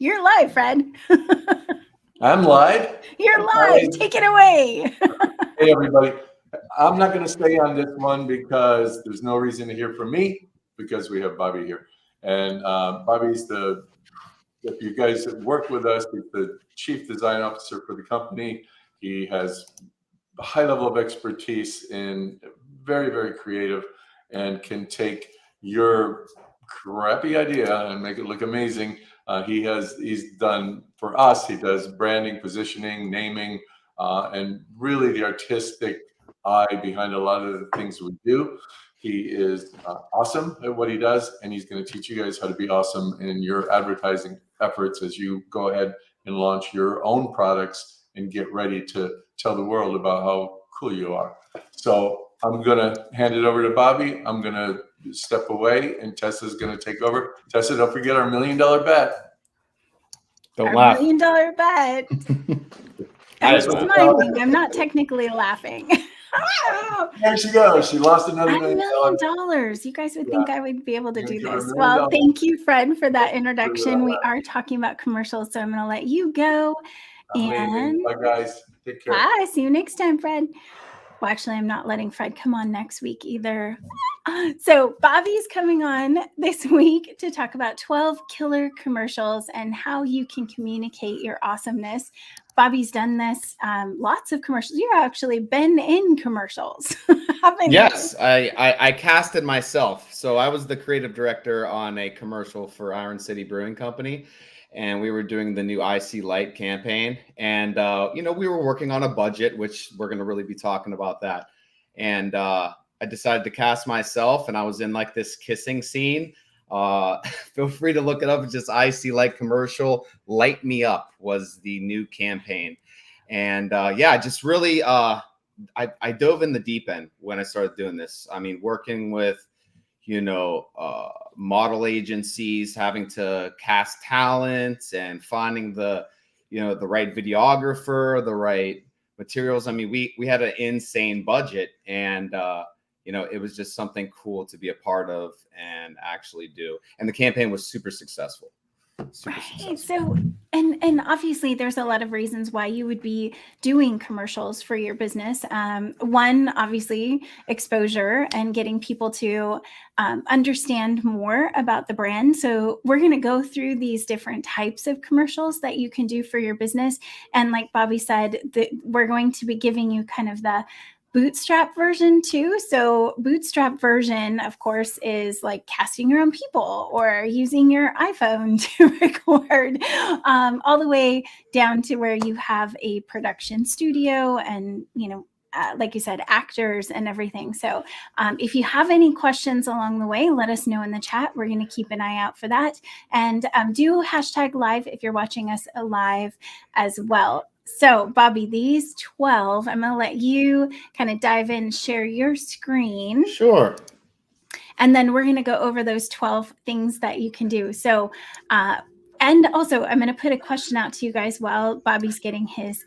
You're live, Fred. I'm live. You're live. Take it away. Hey, everybody. I'm not going to stay on this one because there's no reason to hear from me because we have Bobby here. And Bobby's if you guys have worked with us, he's the chief design officer for the company. He has a high level of expertise in very, very creative and can take your crappy idea and make it look amazing. He's done for us, he does branding, positioning, naming, and really the artistic eye behind a lot of the things we do. He is awesome at what he does, and he's going to teach you guys how to be awesome in your advertising efforts as you go ahead and launch your own products and get ready to tell the world about how cool you are. So I'm going to hand it over to Bobby. I'm going to step away, and Tessa's going to take over. Tessa, don't forget our $1 million bet. Don't Our laugh. $1 million bet. I'm smiling. I'm not technically laughing. There she goes. She lost another $1 million. You guys would think I would be able to do this. Well, thank you, Fred, for that introduction. We are talking about commercials, so I'm going to let you go. And bye, guys. Take care. Bye. See you next time, Fred. Well, actually, I'm not letting Fred come on next week either. So Bobby's coming on this week to talk about 12 killer commercials and how you can communicate your awesomeness. Bobby's done this, lots of commercials. You've actually been in commercials, haven't yes, you? I casted myself. So I was the creative director on a commercial for Iron City Brewing Company. And we were doing the new IC Light campaign. And, we were working on a budget, which we're going to really be talking about that. And I decided to cast myself, and I was in like this kissing scene. Feel free to look it up. It's just IC Light commercial. Light Me Up was the new campaign. And just really, I dove in the deep end when I started doing this. I mean, working with, model agencies, having to cast talent and finding the right videographer, the right materials. I mean, we had an insane budget, and it was just something cool to be a part of and actually do. And the campaign was super successful. Right. So, and obviously there's a lot of reasons why you would be doing commercials for your business. One, obviously exposure and getting people to understand more about the brand. So we're going to go through these different types of commercials that you can do for your business. And like Bobby said, we're going to be giving you kind of the bootstrap version too. So bootstrap version, of course, is like casting your own people or using your iPhone to record, all the way down to where you have a production studio and, like you said, actors and everything. So if you have any questions along the way, let us know in the chat. We're going to keep an eye out for that. And do #live if you're watching us live as well. So, Bobby, these 12, I'm going to let you kind of dive in, share your screen. Sure. And then we're going to go over those 12 things that you can do. So, and also, I'm going to put a question out to you guys while Bobby's getting his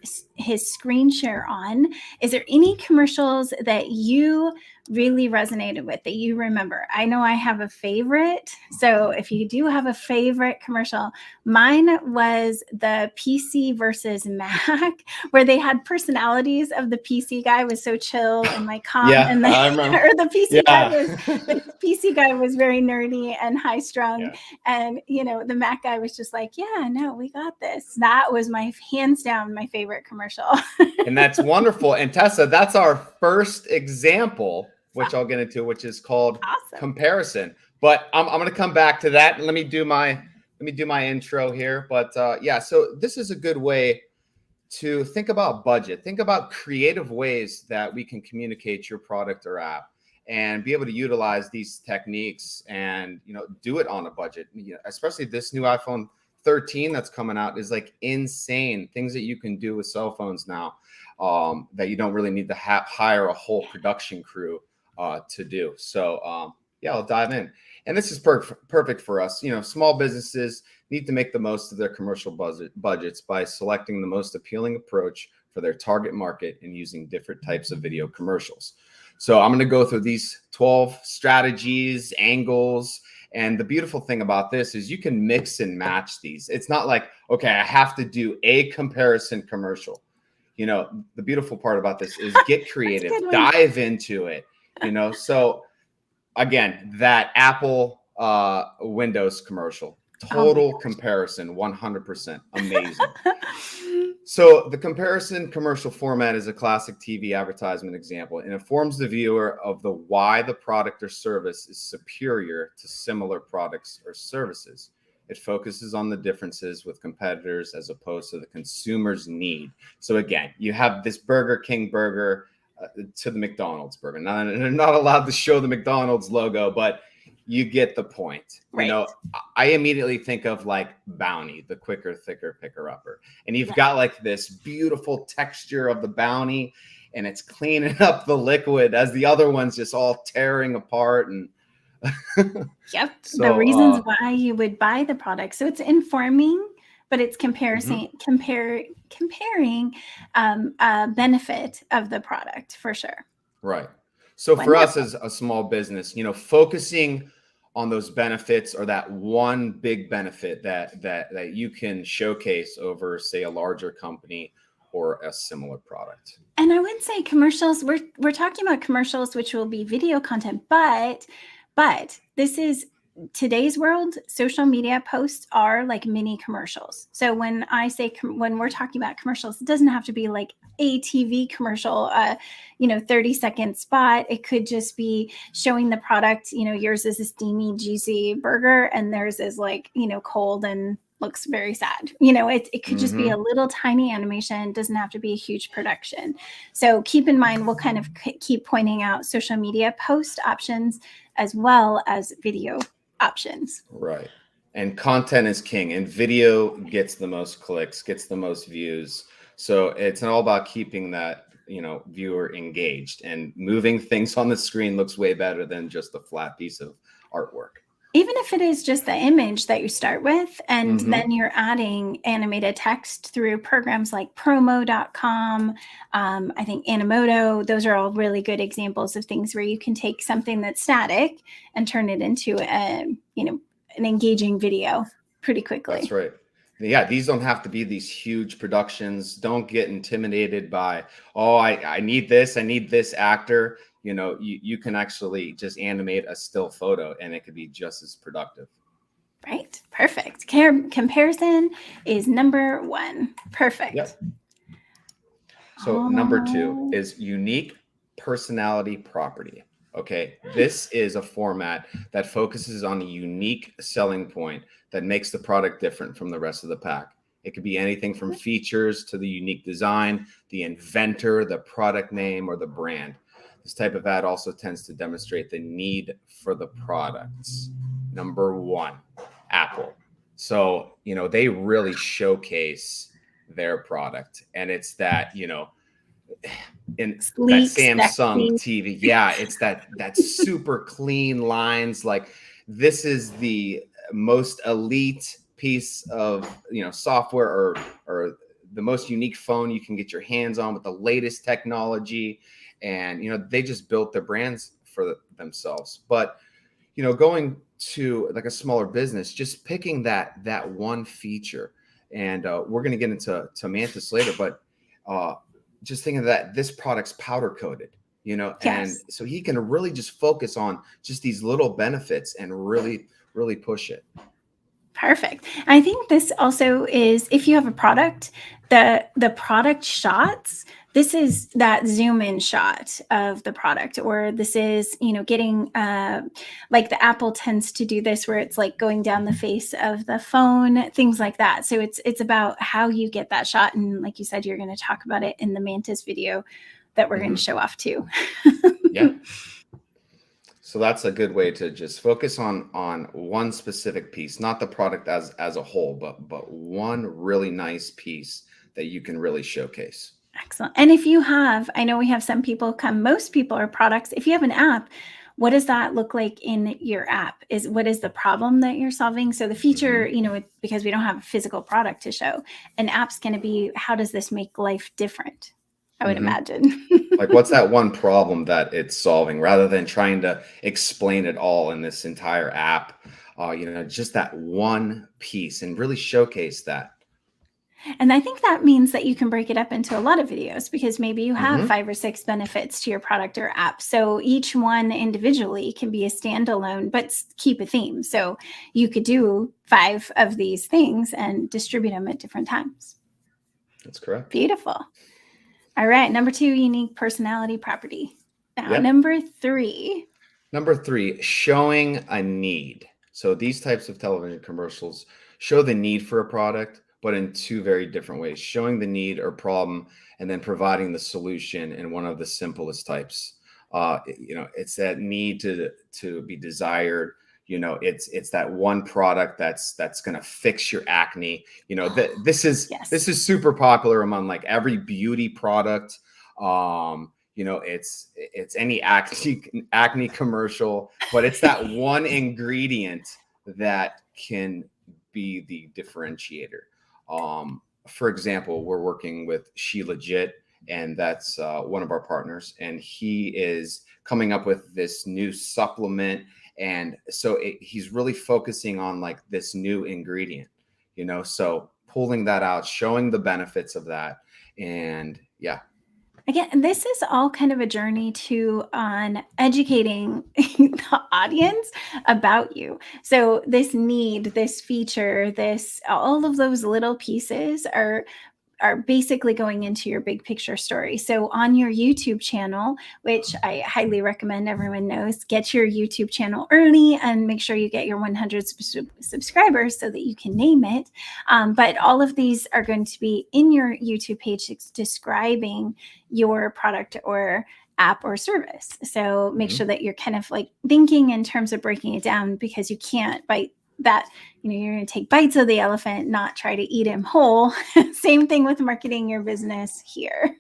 screen share on. Is there any commercials that you really resonated with that you remember? I know I have a favorite. So if you do have a favorite commercial, mine was the PC versus Mac, where they had personalities of the PC guy was so chill and like calm, and I remember. Or the PC guy was very nerdy and high strung, and the Mac guy was just like, yeah, no, we got this. That was my hands down my favorite commercial. And that's wonderful. And Tessa, that's our first example, which I'll get into, which is called comparison. But I'm going to come back to that. Let me do my intro here. But so this is a good way to think about budget. Think about creative ways that we can communicate your product or app and be able to utilize these techniques and do it on a budget. Especially this new iPhone 13 that's coming out is like insane things that you can do with cell phones now that you don't really need to hire a whole production crew to do. So I'll dive in. And this is perfect for us. Small businesses need to make the most of their commercial budgets by selecting the most appealing approach for their target market and using different types of video commercials. So I'm going to go through these 12 strategies, angles, And the beautiful thing about this is you can mix and match these. It's not like, okay, I have to do a comparison commercial. You know, the beautiful part about this is get creative, dive into it, you know. So again, that Apple Windows commercial, total comparison, 100% amazing. So the comparison commercial format is a classic TV advertisement example, and informs the viewer of the why the product or service is superior to similar products or services. It focuses on the differences with competitors as opposed to the consumer's need. So again, you have this Burger King burger to the McDonald's burger. Now, they're not allowed to show the McDonald's logo, but you get the point. Right. You know, I immediately think of like Bounty, the quicker, thicker, picker upper. And you've got like this beautiful texture of the Bounty, and it's cleaning up the liquid as the other one's just all tearing apart. And yep. So, the reasons why you would buy the product. So it's informing, but it's comparing benefit of the product for sure. Right. So for us as a small business, you know, focusing on those benefits, or that one big benefit that you can showcase over, say, a larger company or a similar product. And I would say commercials, we're talking about commercials, which will be video content, but this is today's world. Social media posts are like mini commercials. So when I say, when we're talking about commercials, it doesn't have to be like a TV commercial, 30-second spot. It could just be showing the product. You know, yours is a steamy, juicy burger, and theirs is like, cold and looks very sad. You know, it could just be a little tiny animation. It doesn't have to be a huge production. So keep in mind, we'll kind of keep pointing out social media post options as well as video options. Right. And content is king, and video gets the most clicks, gets the most views. So it's all about keeping that, viewer engaged, and moving things on the screen looks way better than just a flat piece of artwork. Even if it is just the image that you start with, and then you're adding animated text through programs like promo.com, I think Animoto, those are all really good examples of things where you can take something that's static and turn it into an engaging video pretty quickly. That's right. Yeah, these don't have to be these huge productions. Don't get intimidated by, I need this actor. You can actually just animate a still photo and it could be just as productive. Right. Perfect. Comparison is number one. Perfect. Yep. So number two is unique personality property. Okay. This is a format that focuses on a unique selling point that makes the product different from the rest of the pack. It could be anything from features to the unique design, the inventor, the product name, or the brand. This type of ad also tends to demonstrate the need for the products. Number one, Apple. So, they really showcase their product, and it's that, in sleek, that Samsung sexy TV. Yeah, it's that super clean lines. Like, this is the most elite piece of, software or the most unique phone you can get your hands on with the latest technology. And, they just built their brands for themselves. But, going to like a smaller business, just picking that one feature, and we're going to get into Mantis later, but just thinking that this product's powder coated, yes. And so he can really just focus on just these little benefits and really, really push it. Perfect. I think this also is, if you have a product, the product shots, this is that zoom in shot of the product, or this is, getting like the Apple tends to do this, where it's like going down the face of the phone, things like that. So it's about how you get that shot. And like you said, you're going to talk about it in the Mantis video that we're going to show off too. Yeah. So that's a good way to just focus on one specific piece, not the product as a whole, but one really nice piece that you can really showcase. Excellent. And if you have, I know we have some people come, most people are products. If you have an app, what does that look like in your app? What is the problem that you're solving? So the feature, because we don't have a physical product to show, an app's going to be, how does this make life different? I would imagine. Like, what's that one problem that it's solving, rather than trying to explain it all in this entire app? just that one piece and really showcase that. And I think that means that you can break it up into a lot of videos, because maybe you have Mhm. 5 or 6 benefits to your product or app. So each one individually can be a standalone, but keep a theme. So you could do 5 of these things and distribute them at different times. That's correct. Beautiful. All right. Number 2, unique personality property. Now, Yep. number 3. Number 3, showing a need. So these types of television commercials show the need for a product, but in 2 very different ways: showing the need or problem, and then providing the solution in one of the simplest types. It's that need to be desired. It's that one product that's going to fix your acne. This is Yes. this is super popular among like every beauty product. It's any acne commercial, but it's that one ingredient that can be the differentiator. For example, we're working with She Legit, and that's one of our partners, and he is coming up with this new supplement. And so he's really focusing on like this new ingredient, so pulling that out, showing the benefits of that. And yeah. Again, this is all kind of a journey on educating the audience about you. So this need, this feature, all of those little pieces are basically going into your big picture story. So on your YouTube channel, which I highly recommend everyone knows, get your YouTube channel early and make sure you get your 100 subscribers so that you can name it. But all of these are going to be in your YouTube page describing your product or app or service. So make sure that you're kind of like thinking in terms of breaking it down, because you can't bite that, you're going to take bites of the elephant, not try to eat him whole. Same thing with marketing your business here.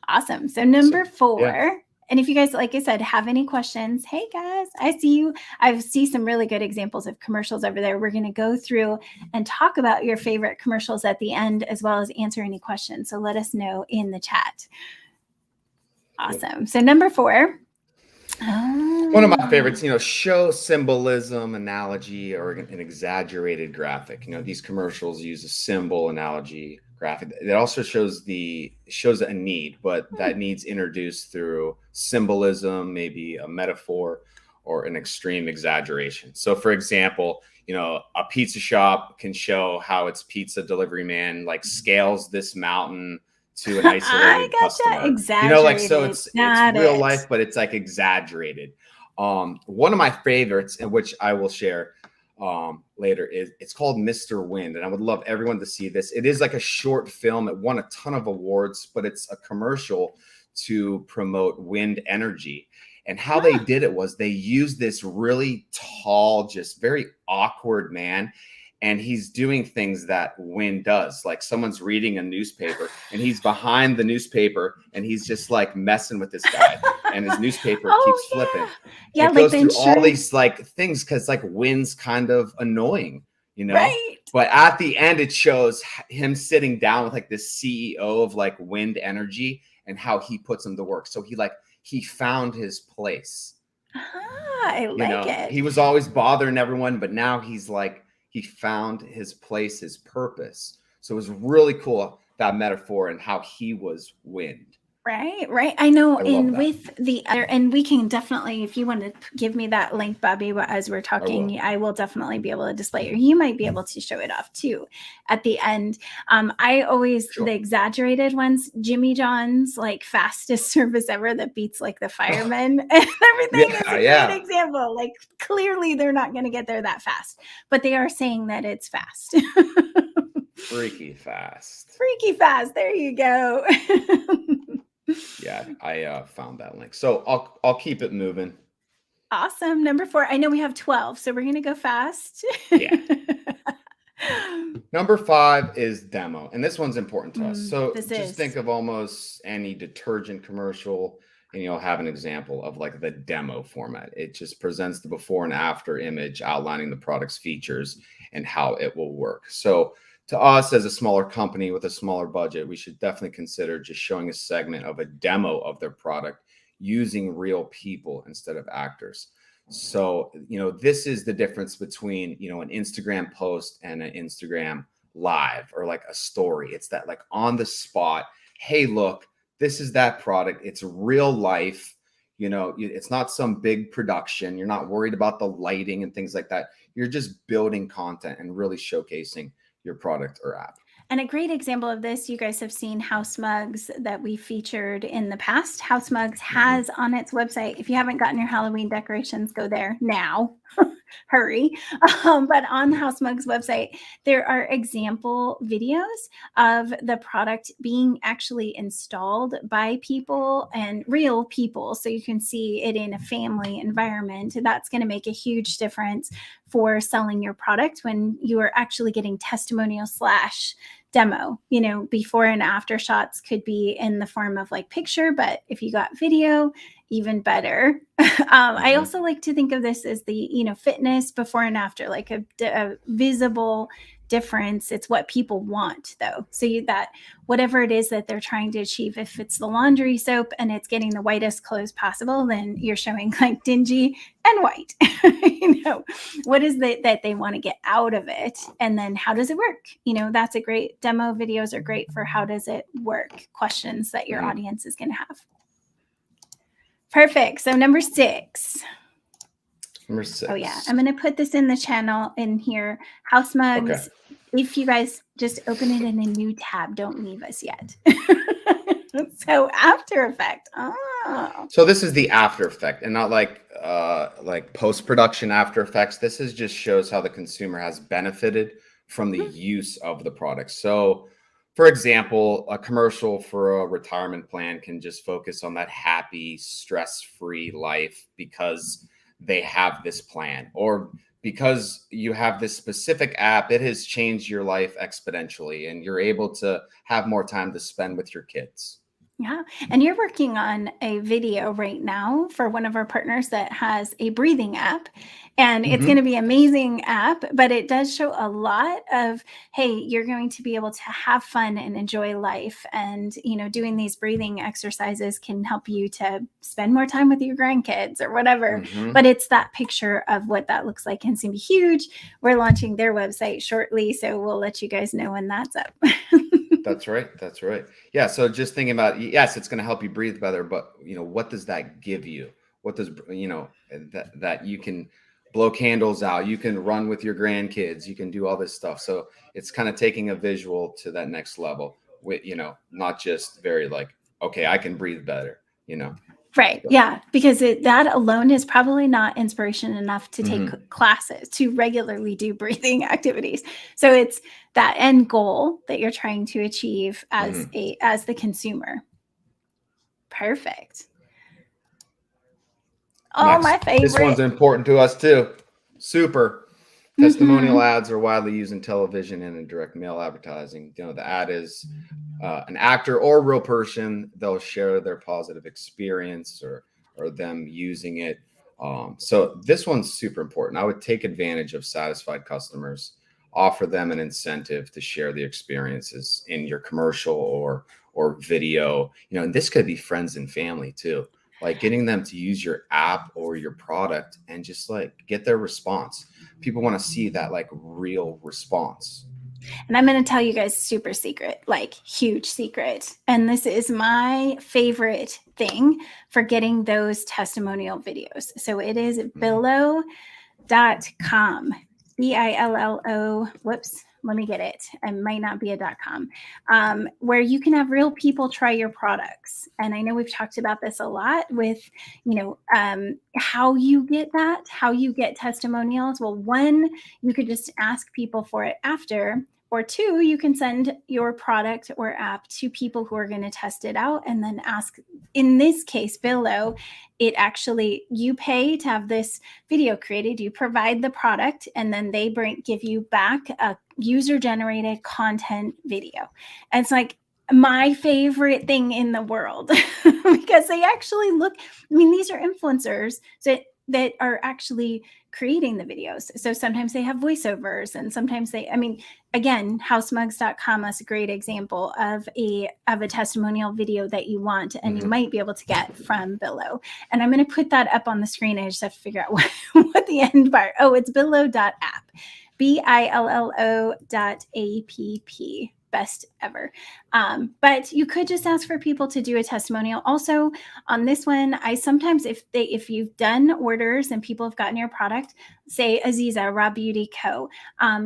Awesome. So number 4, yeah. And if you guys, like I said, have any questions, hey guys, I see you. I see some really good examples of commercials over there. We're going to go through and talk about your favorite commercials at the end, as well as answer any questions. So let us know in the chat. Awesome. So number 4. One of my favorites, show symbolism, analogy, or an exaggerated graphic. These commercials use a symbol, analogy, graphic. It also shows a need, but that need's introduced through symbolism, maybe a metaphor, or an extreme exaggeration. So for example, a pizza shop can show how its pizza delivery man like scales this mountain to an isolated customer. Exaggerated. So it's real life, but it's like exaggerated. One of my favorites, and which I will share later, it's called Mr. Wind, and I would love everyone to see this. It is like a short film. It won a ton of awards, but it's a commercial to promote wind energy. And how they did it was they used this really tall, just very awkward man. And he's doing things that wind does. Like someone's reading a newspaper and he's behind the newspaper and he's just like messing with this guy and his newspaper keeps flipping. Yeah, it goes through all these like things because like wind's kind of annoying, Right. But at the end, it shows him sitting down with like this CEO of like wind energy and how he puts him to work. So he found his place. I like it. He was always bothering everyone, but now he's like, he found his place, his purpose. So it was really cool, that metaphor and how he was wind. Right. I know. And that. with the other, and we can definitely, if you want to give me that link, Bobby, as we're talking, I will definitely be able to display it. Or you might be able to show it off too at the end. I always, the exaggerated ones, Jimmy John's like fastest service ever that beats like the firemen and everything is a great example. Like clearly they're not going to get there that fast, but they are saying that it's fast. Freaky fast. There you go. Yeah, I found that link. So I'll keep it moving. Awesome. Number 4. I know we have 12, so we're going to go fast. Yeah. Number 5 is demo. And this one's important to us. So think of almost any detergent commercial and you'll have an example of like the demo format. It just presents the before and after image outlining the product's features and how it will work. So to us as a smaller company with a smaller budget, we should definitely consider just showing a segment of a demo of their product using real people instead of actors. So, this is the difference between, an Instagram post and an Instagram live or like a story. It's that like on the spot, hey, look, this is that product. It's real life. It's not some big production. You're not worried about the lighting and things like that. You're just building content and really showcasing your product or app. And a great example of this, you guys have seen House Mugs that we featured in the past. House Mugs has on its website, if you haven't gotten your Halloween decorations, go there now. Hurry. But on the House Mugs website, there are example videos of the product being actually installed by people and real people. So you can see it in a family environment. That's going to make a huge difference for selling your product when you are actually getting testimonial / demo. Before and after shots could be in the form of like picture, but if you got video, even better. I also like to think of this as the, fitness before and after, like a visible difference. It's what people want though. So that whatever it is that they're trying to achieve, if it's the laundry soap and it's getting the whitest clothes possible, then you're showing like dingy and white. What is it that they want to get out of it? And then how does it work? That's a great demo. Videos are great for how does it work? Questions that your audience is going to have. Perfect. So number 6. Oh yeah. I'm going to put this in the channel in here. House Mugs. Okay. If you guys just open it in a new tab, don't leave us yet. So After Effect. Oh. So this is the After Effect and not like post-production After Effects. This is just shows how the consumer has benefited from the use of the product. So for example, a commercial for a retirement plan can just focus on that happy, stress-free life because they have this plan, or because you have this specific app, it has changed your life exponentially and you're able to have more time to spend with your kids. Yeah. And you're working on a video right now for one of our partners that has a breathing app, and it's going to be an amazing app, but it does show a lot of, hey, you're going to be able to have fun and enjoy life. And, doing these breathing exercises can help you to spend more time with your grandkids or whatever. But it's that picture of what that looks like, and it's going to be huge. We're launching their website shortly, so we'll let you guys know when that's up. That's right. That's right. Yeah. So just thinking about, yes, it's going to help you breathe better, but what does that give you? What does, that you can blow candles out, you can run with your grandkids, you can do all this stuff. So it's kind of taking a visual to that next level with, not just very like, okay, I can breathe better, Right. Yeah. Because that alone is probably not inspiration enough to take classes, to regularly do breathing activities. So it's that end goal that you're trying to achieve as as the consumer. Perfect. Oh, my favorite. This one's important to us too. Super. Testimonial ads are widely used in television and in direct mail advertising. The ad is an actor or a real person. They'll share their positive experience or them using it. So this one's super important. I would take advantage of satisfied customers, offer them an incentive to share the experiences in your commercial or video. And this could be friends and family too. Like getting them to use your app or your product and just like get their response. People want to see that like real response. And I'm going to tell you guys super secret, like huge secret. And this is my favorite thing for getting those testimonial videos. So it is Billo.com. BILLO. Whoops. Let me get it. It might not be a .com, where you can have real people try your products. And I know we've talked about this a lot with, how you get that, how you get testimonials. Well, one, you could just ask people for it after, or two, you can send your product or app to people who are going to test it out and then ask. In this case, below, it actually, you pay to have this video created, you provide the product, and then they give you back a user-generated content video. And it's like my favorite thing in the world because they actually look, these are influencers. So that are actually creating the videos. So sometimes they have voiceovers, and sometimes they, I mean, again, housemugs.com is a great example of a testimonial video that you want, and you might be able to get from Billo. And I'm going to put that up on the screen. I just have to figure out what the end part. Oh, it's billo.app. BILLO.app. Best ever. But you could just ask for people to do a testimonial. Also, on this one, I sometimes, if you've done orders and people have gotten your product, say Aziza, Raw Beauty Co.,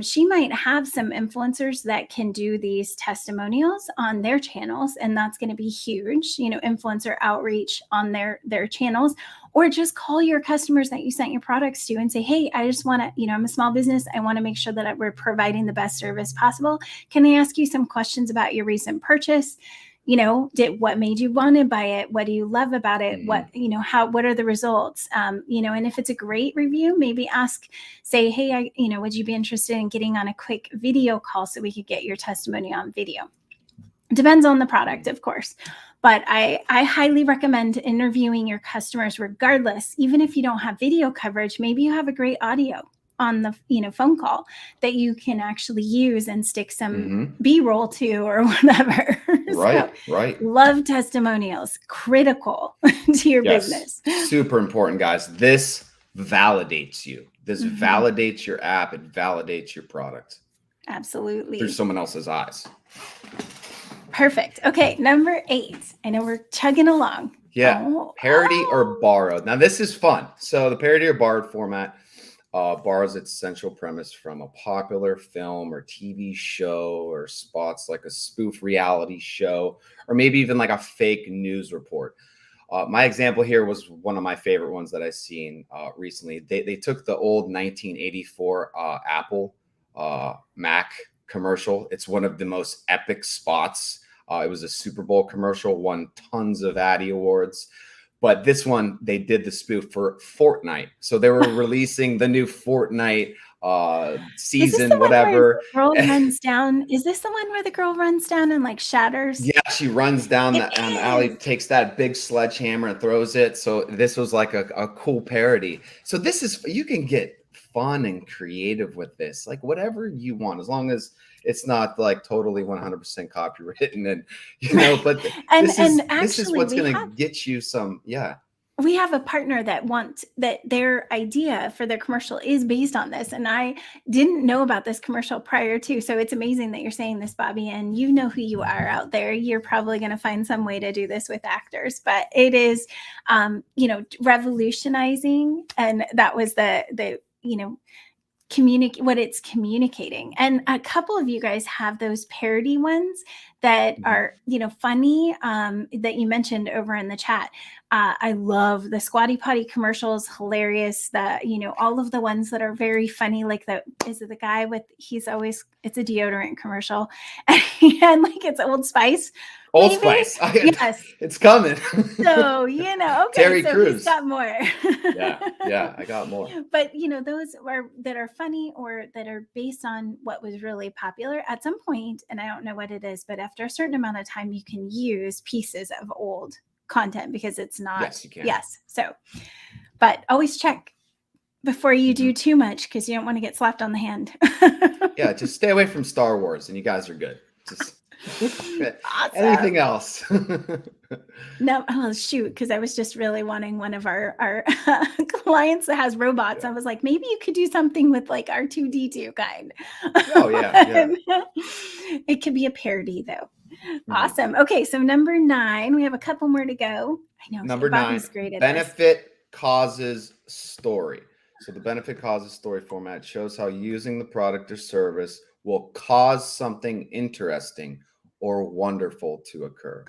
she might have some influencers that can do these testimonials on their channels, and that's going to be huge, influencer outreach on their channels. Or just call your customers that you sent your products to and say, hey, I just want to, I'm a small business. I want to make sure that we're providing the best service possible. Can I ask you some questions about your recent purchase? What made you want to buy it? What do you love about it? What are the results? And if it's a great review, maybe say, hey, would you be interested in getting on a quick video call so we could get your testimony on video? Depends on the product, of course. But I highly recommend interviewing your customers regardless. Even if you don't have video coverage, maybe you have a great audio on the phone call that you can actually use and stick some B-roll to or whatever. Right. Love testimonials. Critical to your business. Super important, guys. This validates you. This validates your app. It validates your product. Absolutely. Through someone else's eyes. Perfect. Okay, number 8. I know we're chugging along. Parody or borrowed. Now, this is fun. So the parody or borrowed format borrows its central premise from a popular film or TV show, or spots like a spoof reality show, or maybe even like a fake news report. My example here was one of my favorite ones that I've seen recently. They took the old 1984 Apple Mac commercial. It's one of the most epic spots. It was a Super Bowl commercial, won tons of Addy awards. But this one, they did the spoof for Fortnite. So they were releasing the new Fortnite season, whatever. Girl runs down. Is this the one where the girl runs down and like shatters? Yeah, she runs down the alley, takes that big sledgehammer and throws it. So this was like a cool parody. So this is, you can get fun and creative with this, like whatever you want, as long as it's not like totally 100% copywritten, and but this is what's going to get you some. We have a partner that their idea for their commercial is based on this, and I didn't know about this commercial prior to. So it's amazing that you're saying this, Bobby, and you know who you are out there. You're probably going to find some way to do this with actors, but it is, revolutionizing, and that was the what it's communicating. And a couple of you guys have those parody ones that are funny, that you mentioned over in the chat. I love the Squatty Potty commercials, hilarious. All of the ones that are very funny, like is it the guy with, it's a deodorant commercial, and like it's Old Spice. Old Spice. Yes. It's coming. So, okay. Terry so Crews. He's got more. Yeah, I got more. But, those that are funny or that are based on what was really popular at some point, and I don't know what it is, but after a certain amount of time, you can use pieces of old content because it's not. Yes, you can. Yes. So, but always check before you do too much, because you don't want to get slapped on the hand. Yeah, just stay away from Star Wars and you guys are good. Just awesome. Anything else? No, oh shoot, because I was just really wanting one of our clients that has robots. I was like, maybe you could do something with like R2D2 kind. Oh yeah. It could be a parody though. Awesome. Okay, so number 9, we have a couple more to go. I know. Number 9, benefit causes story. So the benefit causes story format shows how using the product or service will cause something interesting or wonderful to occur.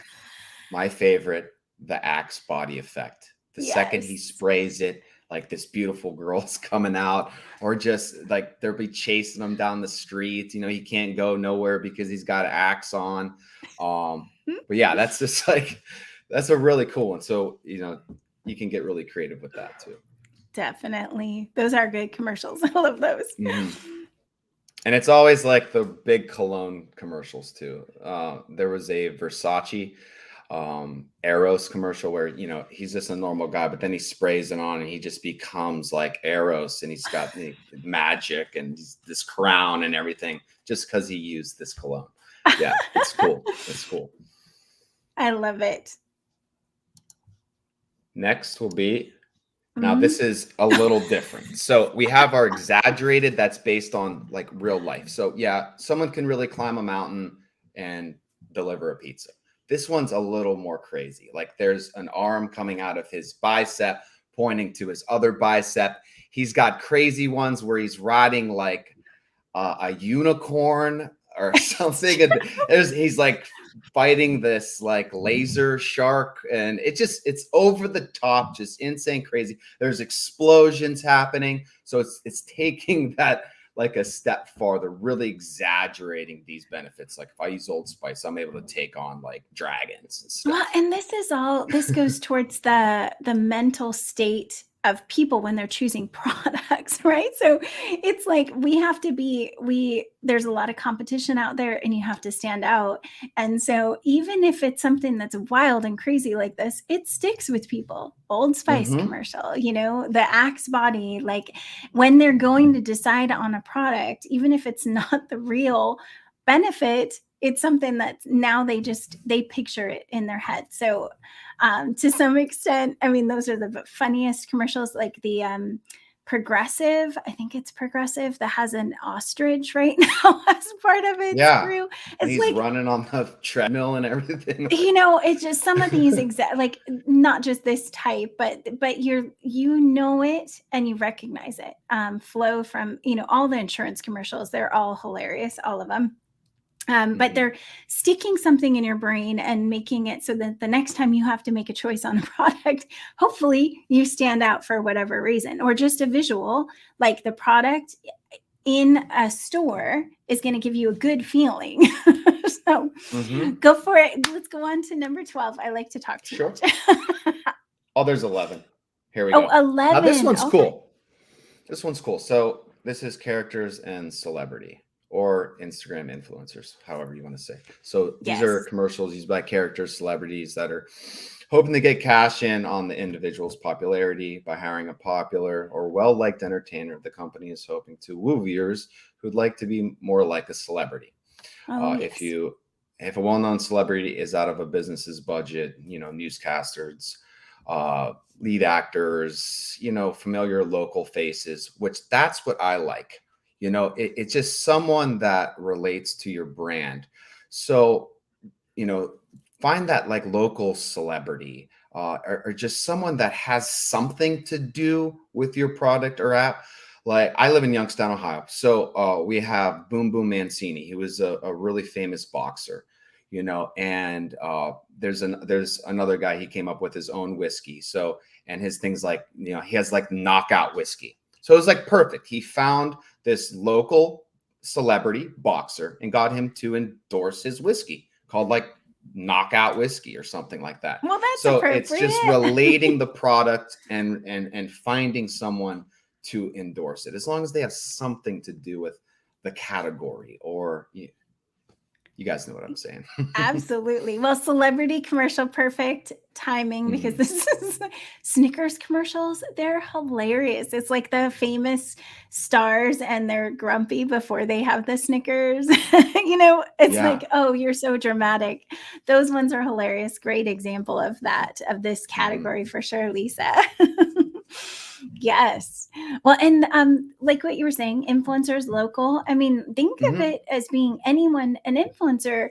My favorite, the Axe body effect. The second he sprays it, like this beautiful girl's coming out, or just like they'll be chasing him down the street. He can't go nowhere because he's got an axe on. But yeah, that's just like, that's a really cool one. So, you can get really creative with that too. Definitely. Those are good commercials. I love those. And it's always like the big cologne commercials too. There was a Versace Eros commercial where, you know, he's just a normal guy, but then he sprays it on and he just becomes like Eros, and he's got the magic and this crown and everything just because he used this cologne. Yeah, it's cool. It's cool. I love it. Next will be, now this is a little different. So we have our exaggerated that's based on like real life. So yeah, someone can really climb a mountain and deliver a pizza. This one's a little more crazy. Like there's an arm coming out of his bicep pointing to his other bicep. He's got crazy ones where he's riding like a unicorn or something. And he's like fighting this like laser shark, and it's over the top, just insane crazy. There's explosions happening. So it's taking that like a step farther, really exaggerating these benefits. Like if I use Old Spice, I'm able to take on like dragons and stuff. Well, and this goes towards the mental state of people when they're choosing products, right? So it's like there's a lot of competition out there and you have to stand out. And so even if it's something that's wild and crazy like this, it sticks with people. Old Spice commercial, you know, the Axe body, like when they're going to decide on a product, even if it's not the real benefit, it's something that now they picture it in their head. So to some extent, I mean, those are the funniest commercials, like the Progressive, I think it's Progressive, that has an ostrich right now as part of its crew. It's and he's like running on the treadmill and everything. You know, it's just some of these like not just this type, but you know it and you recognize it. Flow from, you know, all the insurance commercials, they're all hilarious, all of them. But they're sticking something in your brain and making it so that the next time you have to make a choice on a product, hopefully you stand out for whatever reason, or just a visual, like the product in a store is going to give you a good feeling. So go for it. Let's go on to number 12. I like to talk too much. Oh, there's 11. Here we go. 11. Now this one's cool. This one's cool. So this is characters and celebrity, or Instagram influencers, however you want to say. So these are commercials used by characters, celebrities that are hoping to get cash in on the individual's popularity by hiring a popular or well-liked entertainer. The company is hoping to woo viewers who'd like to be more like a celebrity. If a well-known celebrity is out of a business's budget, you know, newscasters, lead actors, you know, familiar local faces, which that's what I like. You know, it's just someone that relates to your brand. So, you know, find that like local celebrity or just someone that has something to do with your product or app. Like I live in Youngstown, Ohio. So we have Boom Boom Mancini. He was a really famous boxer, you know, and there's another guy, he came up with his own whiskey. So, and his things like, you know, he has like knockout whiskey. So it was like perfect. He found this local celebrity boxer and got him to endorse his whiskey called like knockout whiskey or something like that. Well, that's so appropriate. It's just relating the product and finding someone to endorse it, as long as they have something to do with the category, or you guys know what I'm saying. Absolutely. Well, celebrity commercial, perfect timing, because this is Snickers commercials. They're hilarious. It's like the famous stars and they're grumpy before they have the Snickers. You know, it's like, oh, you're so dramatic. Those ones are hilarious. Great example of that, of this category for sure, Lisa. Yes. Well, and like what you were saying, influencers, local. I mean, think of it as being anyone, an influencer,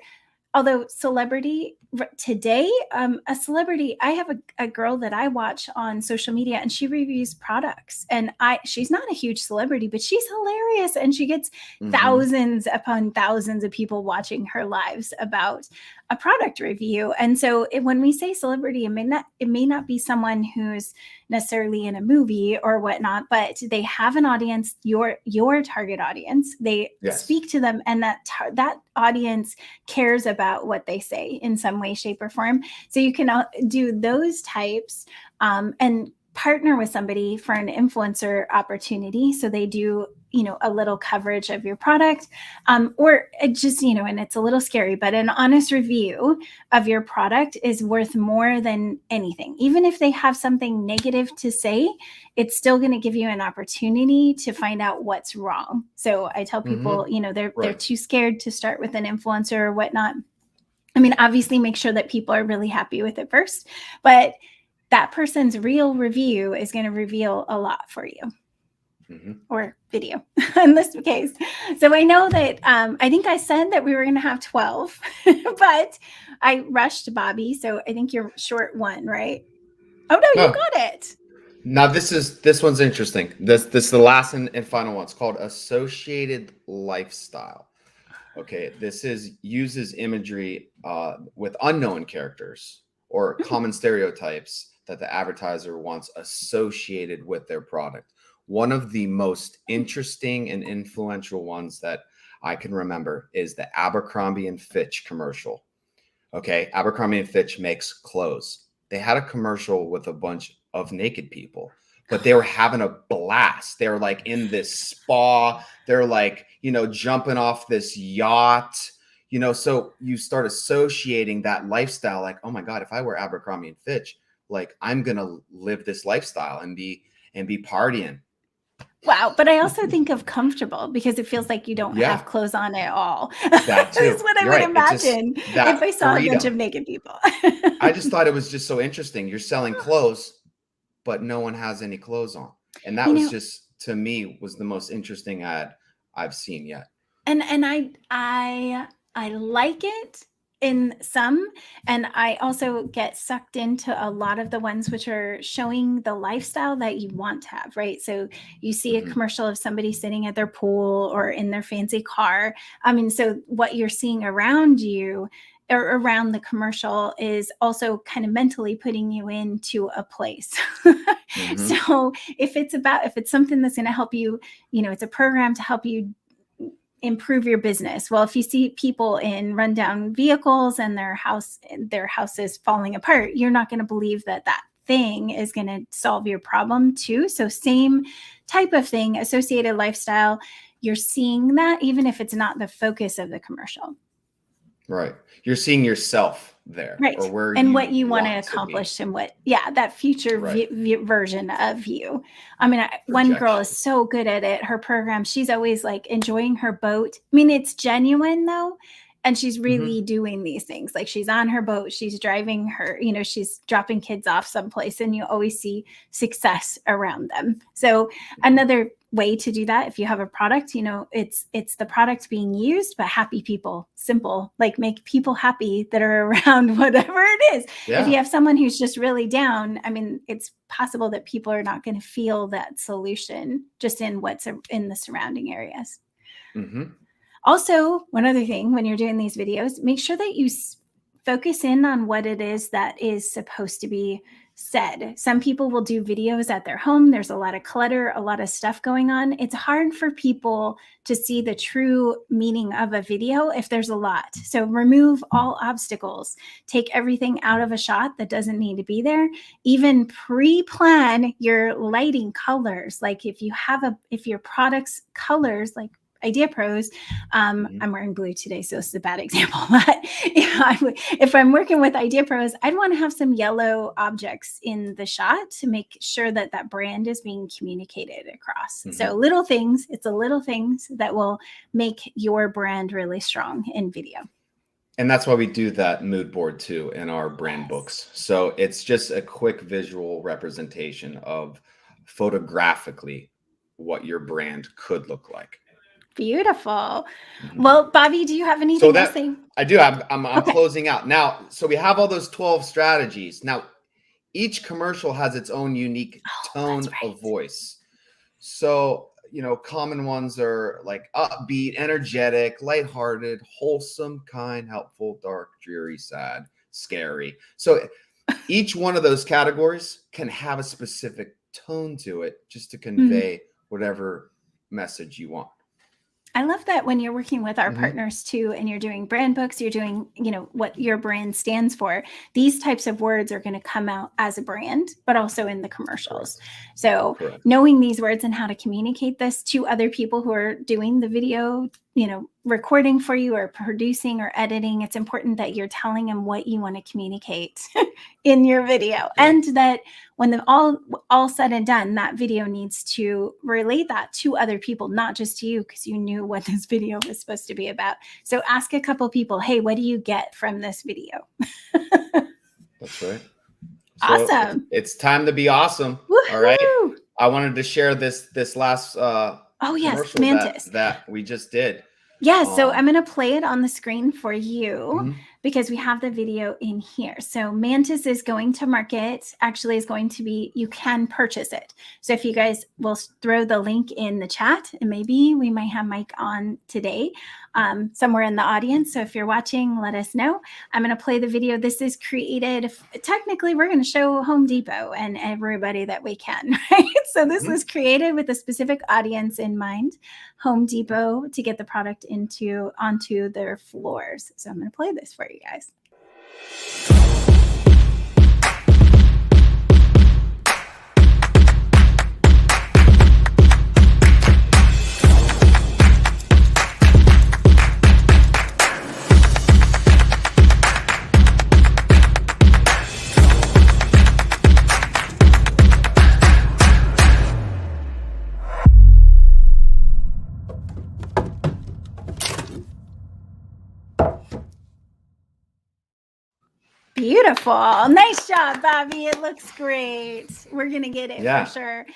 although celebrity today, a celebrity, I have a girl that I watch on social media and she reviews products, and she's not a huge celebrity, but she's hilarious. And she gets thousands upon thousands of people watching her lives about a product review. And so when we say celebrity, it may not be someone who's necessarily in a movie or whatnot, but they have an audience, your target audience. They speak to them, and that audience cares about what they say in some way, shape, or form. So you can do those types and partner with somebody for an influencer opportunity. So they do, a little coverage of your product, or it just, and it's a little scary, but an honest review of your product is worth more than anything. Even if they have something negative to say, it's still going to give you an opportunity to find out what's wrong. So I tell people, they're too scared to start with an influencer or whatnot. I mean, obviously make sure that people are really happy with it first, but that person's real review is going to reveal a lot for you. Or video in this case. So I know that I think I said that we were going to have 12, but I rushed Bobby. So I think you're short one, right? Oh no, you got it. Now this one's interesting. This is the last and final one. It's called Associated Lifestyle. Okay, this uses imagery with unknown characters or common stereotypes that the advertiser wants associated with their product. One of the most interesting and influential ones that I can remember is the Abercrombie and Fitch commercial. Okay, Abercrombie and Fitch makes clothes. They had a commercial with a bunch of naked people, but they were having a blast. They're like in this spa. They're like, jumping off this yacht, so you start associating that lifestyle. Like, oh my God, if I wear Abercrombie and Fitch, like I'm going to live this lifestyle and be partying. Wow. But I also think of comfortable because it feels like you don't have clothes on at all. That too. That's what I would imagine if I saw freedom. a bunch of naked people. I just thought it was just so interesting. You're selling clothes, but no one has any clothes on. And that was just, to me, was the most interesting ad I've seen yet. And I like it in some, and I also get sucked into a lot of the ones which are showing the lifestyle that you want to have, right? So you see a commercial of somebody sitting at their pool or in their fancy car. I mean, so what you're seeing around you or around the commercial is also kind of mentally putting you into a place. So if it's something that's going to help you, it's a program to help you improve your business. Well, if you see people in rundown vehicles and their house is falling apart, you're not going to believe that thing is going to solve your problem too. So same type of thing, associated lifestyle, you're seeing that even if it's not the focus of the commercial. Right. You're seeing yourself there. Right. Or where and you what you want to accomplish and that future version of you. I mean, one girl is so good at it. Her program, she's always like enjoying her boat. I mean, it's genuine though. And she's really doing these things. Like she's on her boat, she's driving her, she's dropping kids off someplace, and you always see success around them. So another way to do that, if you have a product, it's the product being used, but happy people, simple, like make people happy that are around whatever it is. Yeah. If you have someone who's just really down, I mean, it's possible that people are not going to feel that solution just in what's in the surrounding areas. Also, one other thing, when you're doing these videos, make sure that you focus in on what it is that is supposed to be said. Some people will do videos at their home. There's a lot of clutter, a lot of stuff going on. It's hard for people to see the true meaning of a video if there's a lot. So remove all obstacles. Take everything out of a shot that doesn't need to be there. Even pre-plan your lighting colors. Like if your product's colors, like IdeaPros, I'm wearing blue today, so it's a bad example. But if I'm working with IdeaPros, I'd want to have some yellow objects in the shot to make sure that brand is being communicated across. So little things, it's the little things that will make your brand really strong in video. And that's why we do that mood board too in our brand books. So it's just a quick visual representation of photographically what your brand could look like. Beautiful. Well, Bobby, do you have anything to say? I do. I'm closing out now. So we have all those 12 strategies. Now, each commercial has its own unique tone of voice. So, common ones are like upbeat, energetic, lighthearted, wholesome, kind, helpful, dark, dreary, sad, scary. So each one of those categories can have a specific tone to it just to convey whatever message you want. I love that when you're working with our partners too, and you're doing brand books, you're doing, what your brand stands for. These types of words are going to come out as a brand, but also in the commercials. Correct. So Correct. knowing these words and how to communicate this to other people who are doing the video, recording for you or producing or editing, it's important that you're telling them what you want to communicate in your video. And that when all said and done, that video needs to relate that to other people, not just to you, because you knew what this video was supposed to be about. So ask a couple people, hey, what do you get from this video? That's right. So Awesome. It's time to be awesome. Woo-hoo! All right. I wanted to share this last commercial Mantis that we just did. Yeah, so I'm going to play it on the screen for you because we have the video in here. So Mantis is going to market, actually is going to be, you can purchase it. So if you guys will throw the link in the chat, and maybe we might have Mike on today somewhere in the audience. So if you're watching, let us know. I'm going to play the video. This is created, technically we're going to show Home Depot and everybody that we can, right? So this was created with a specific audience in mind, Home Depot, to get the product onto their floors. So I'm going to play this for you guys. Beautiful. Nice job, Bobby. It looks great. We're going to get it for sure.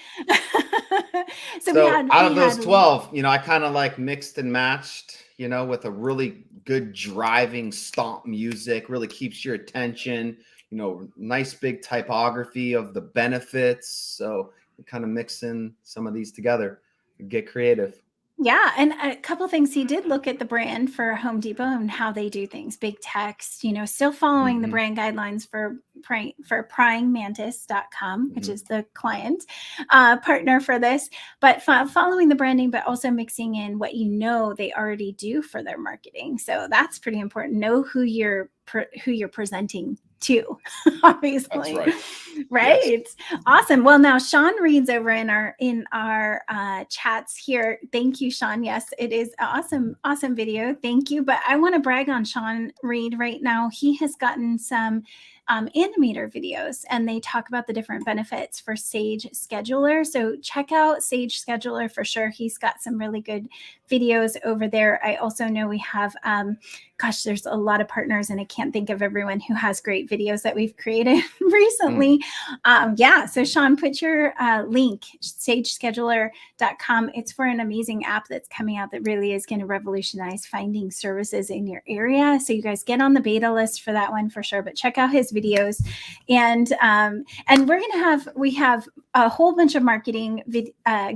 So out of those 12, I kind of like mixed and matched, with a really good driving stomp music, really keeps your attention, nice big typography of the benefits. So kind of mixing some of these together, get creative. Yeah. And a couple of things, he did look at the brand for Home Depot and how they do things, big text, still following the brand guidelines for pryingmantis.com, which is the client partner for this, but following the branding, but also mixing in what they already do for their marketing. So that's pretty important. Know who you're presenting to, obviously. That's right. Yes. Awesome. Well, now Sean reads over in our chats here. Thank you, Sean. Yes, it is awesome video. Thank you. But I want to brag on Sean Reed right now. He has gotten some animator videos, and they talk about the different benefits for Sage Scheduler. So check out Sage Scheduler for sure. He's got some really good videos over there. I also know we have, there's a lot of partners, and I can't think of everyone who has great videos that we've created recently. So Sean, put your link, sagescheduler.com. It's for an amazing app that's coming out that really is going to revolutionize finding services in your area. So you guys get on the beta list for that one for sure, but check out his videos. And we have a whole bunch of marketing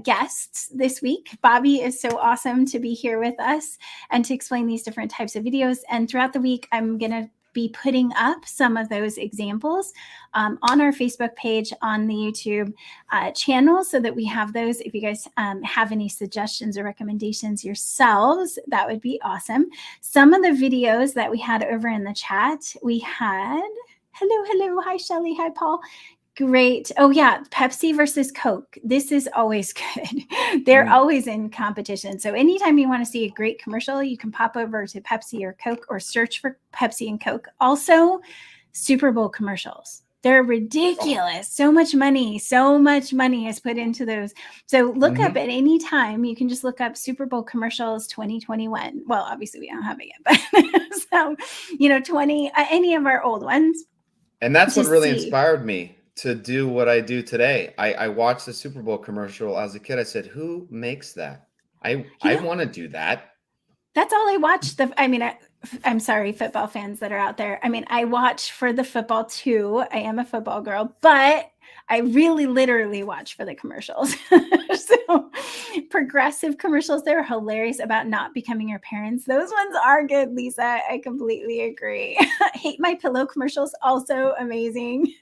guests this week. Bobby is so awesome to be here with us and to explain these different types of videos. And throughout the week, I'm going to be putting up some of those examples on our Facebook page, on the YouTube channel, so that we have those. If you guys have any suggestions or recommendations yourselves, that would be awesome. Some of the videos that we had over in the chat, we had, hello, hi Shelly, hi Paul. Great. Oh yeah, Pepsi versus Coke. This is always good. They're always in competition. So anytime you want to see a great commercial, you can pop over to Pepsi or Coke or search for Pepsi and Coke. Also, Super Bowl commercials. They're ridiculous. So much money is put into those. So look up at any time. You can just look up Super Bowl commercials 2021. Well, obviously we don't have it yet, but so, 20, any of our old ones. And that's what really inspired me to do what I do today. I watched the Super Bowl commercial as a kid. I said, who makes that? I want to do that. That's all I watched. I'm sorry, football fans that are out there. I watch for the football too. I am a football girl, but I really literally watch for the commercials. So progressive commercials, they're hilarious, about not becoming your parents. Those ones are good, Lisa. I completely agree. Hate My Pillow commercials, also amazing.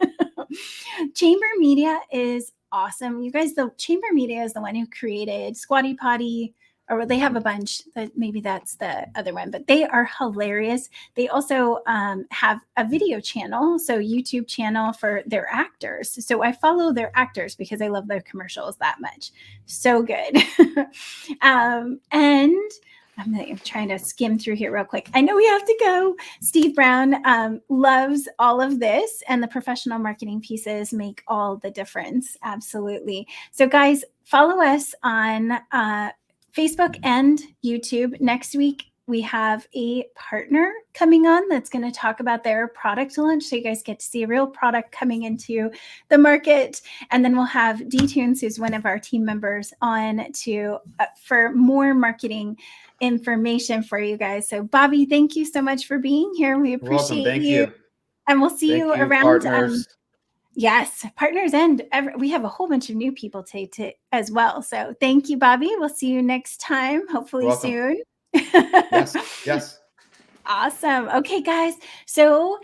Chamber Media is awesome. You guys, the Chamber Media is the one who created Squatty Potty, or they have a bunch. That maybe that's the other one, but they are hilarious. They also have a video channel, so YouTube channel for their actors. So I follow their actors because I love their commercials that much. So good. And I'm trying to skim through here real quick. I know we have to go. Steve Brown loves all of this, and the professional marketing pieces make all the difference. Absolutely. So guys, follow us on Facebook and YouTube. Next week, we have a partner coming on that's going to talk about their product launch. So you guys get to see a real product coming into the market. And then we'll have D-Tunes, who's one of our team members, on to for more marketing information for you guys. So Bobby, thank you so much for being here. We appreciate Thank you. you. And we'll see you around. Partners. Yes, partners, and we have a whole bunch of new people to as well. So thank you, Bobby. We'll see you next time, hopefully soon. Yes. Awesome. Okay, guys. So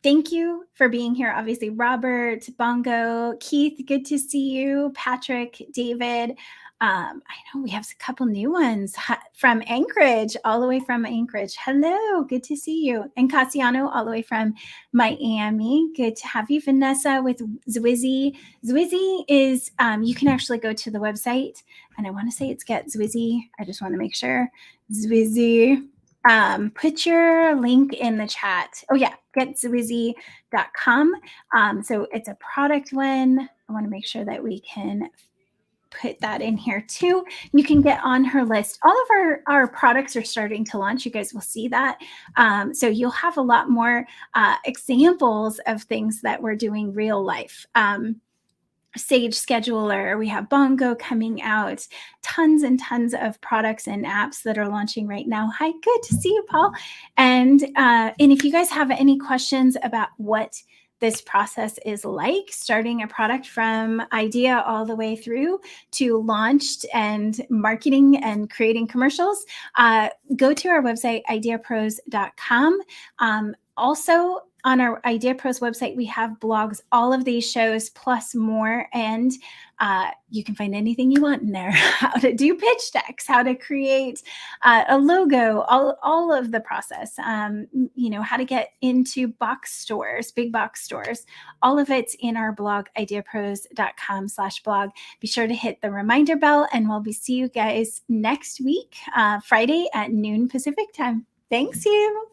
thank you for being here. Obviously, Robert, Bongo, Keith, good to see you. Patrick, David. I know we have a couple new ones from Anchorage, all the way from Anchorage. Hello, good to see you. And Cassiano, all the way from Miami. Good to have you. Vanessa with Zwizzy. Zwizzy is, you can actually go to the website, and I want to say it's Get Zwizzy. I just want to make sure. Zwizzy. Put your link in the chat. Oh yeah, getzwizzy.com. So it's a product one. I want to make sure that we can put that in here too. You can get on her list. All of our products are starting to launch. You guys will see that. So you'll have a lot more examples of things that we're doing real life. Sage Scheduler, we have Bongo coming out, tons and tons of products and apps that are launching right now. Hi, good to see you, Paul. And if you guys have any questions about what this process is like, starting a product from idea all the way through to launched and marketing and creating commercials, go to our website, IdeaPros.com. Also, on our IdeaPros website, we have blogs, all of these shows plus more, and you can find anything you want in there. How to do pitch decks, how to create a logo, all of the process. How to get into box stores, big box stores. All of it's in our blog, ideapros.com/blog. Be sure to hit the reminder bell, and we'll see you guys next week, Friday at noon Pacific time. Thanks you.